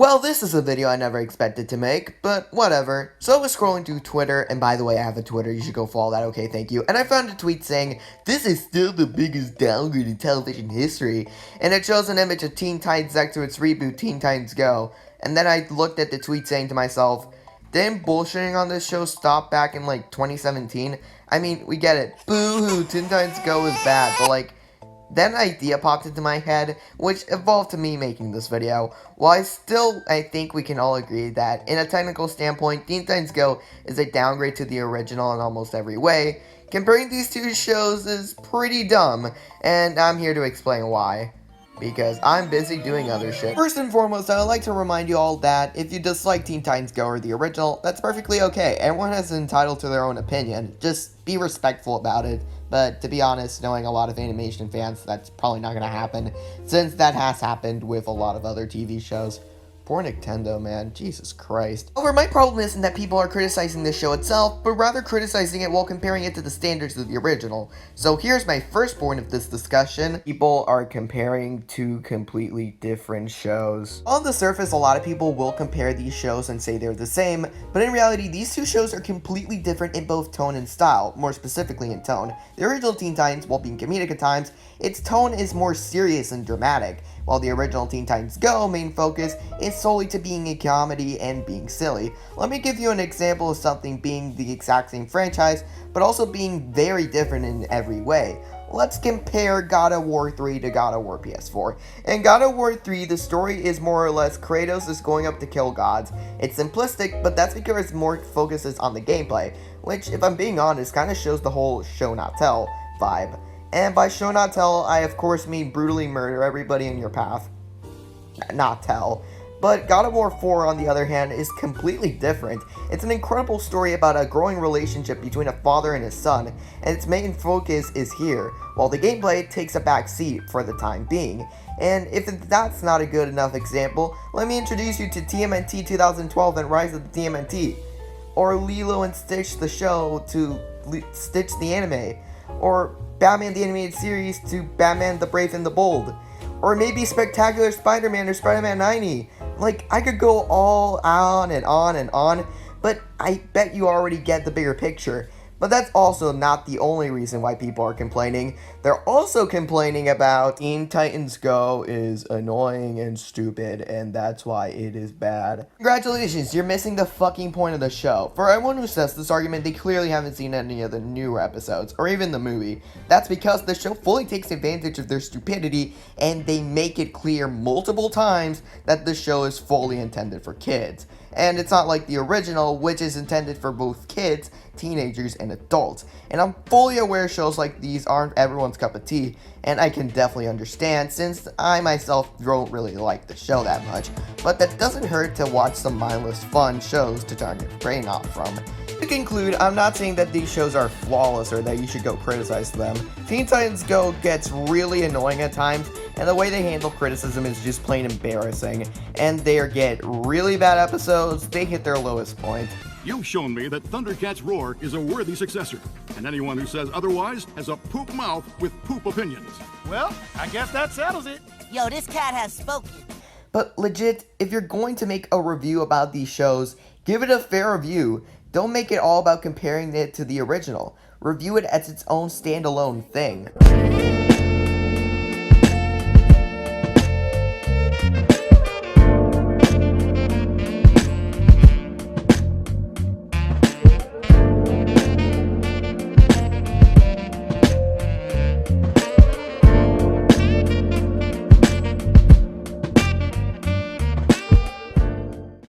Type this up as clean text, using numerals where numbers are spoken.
Well, this is a video I never expected to make, but whatever. So I was scrolling through Twitter, and by the way, I have a Twitter, you should go follow that, okay, thank you. And I found a tweet saying, "This is still the biggest downgrade in television history." And it shows an image of Teen Titans X to its reboot, Teen Titans Go. And then I looked at the tweet saying to myself, didn't bullshitting on this show stop back in, like, 2017? I mean, we get it. Boo-hoo, Teen Titans Go is bad, but, like, then an idea popped into my head, which evolved to me making this video. While I think we can all agree that, in a technical standpoint, Teen Titans Go is a downgrade to the original in almost every way, comparing these two shows is pretty dumb, and I'm here to explain why. Because I'm busy doing other shit. First and foremost, I would like to remind you all that if you dislike Teen Titans Go or the original, that's perfectly okay. Everyone is entitled to their own opinion. Just be respectful about it. But to be honest, knowing a lot of animation fans, that's probably not going to happen, since that has happened with a lot of other TV shows. Poor Nintendo, man. Jesus Christ. However, my problem isn't that people are criticizing the show itself, but rather criticizing it while comparing it to the standards of the original. So here's my first point of this discussion. People are comparing two completely different shows. On the surface, a lot of people will compare these shows and say they're the same, but in reality, these two shows are completely different in both tone and style, more specifically in tone. The original Teen Titans, while being comedic at times, its tone is more serious and dramatic, while the original Teen Titans Go main focus is solely to being a comedy and being silly. Let me give you an example of something being the exact same franchise, but also being very different in every way. Let's compare God of War 3 to God of War PS4. In God of War 3, the story is more or less Kratos is going up to kill gods. It's simplistic, but that's because more focuses on the gameplay, which, if I'm being honest, kind of shows the whole show not tell vibe. And by show not tell, I of course mean brutally murder everybody in your path. Not tell. But God of War 4, on the other hand, is completely different. It's an incredible story about a growing relationship between a father and his son, and its main focus is here, while the gameplay takes a back seat for the time being. And if that's not a good enough example, let me introduce you to TMNT 2012 and Rise of the TMNT. Or Lilo and Stitch the show to Stitch the anime. Or Batman the Animated Series to Batman the Brave and the Bold. Or maybe Spectacular Spider-Man or Spider-Man 90. Like, I could go all on and on and on, but I bet you already get the bigger picture. But that's also not the only reason why people are complaining. They're also complaining about Teen Titans Go is annoying and stupid, and that's why it is bad. Congratulations, you're missing the fucking point of the show. For everyone who says this argument, they clearly haven't seen any of the newer episodes, or even the movie. That's because the show fully takes advantage of their stupidity, and they make it clear multiple times that the show is fully intended for kids. And it's not like the original, which is intended for both kids, teenagers, and adults. And I'm fully aware shows like these aren't everyone's cup of tea, and I can definitely understand since I myself don't really like the show that much. But that doesn't hurt to watch some mindless fun shows to turn your brain off from. To conclude, I'm not saying that these shows are flawless or that you should go criticize them. Teen Titans Go gets really annoying at times, and the way they handle criticism is just plain embarrassing. And they get really bad episodes, they hit their lowest point. You've shown me that Thundercats Roar is a worthy successor, and anyone who says otherwise has a poop mouth with poop opinions. Well, I guess that settles it. Yo, this cat has spoken. But legit, if you're going to make a review about these shows, give it a fair review. Don't make it all about comparing it to the original. Review it as its own standalone thing.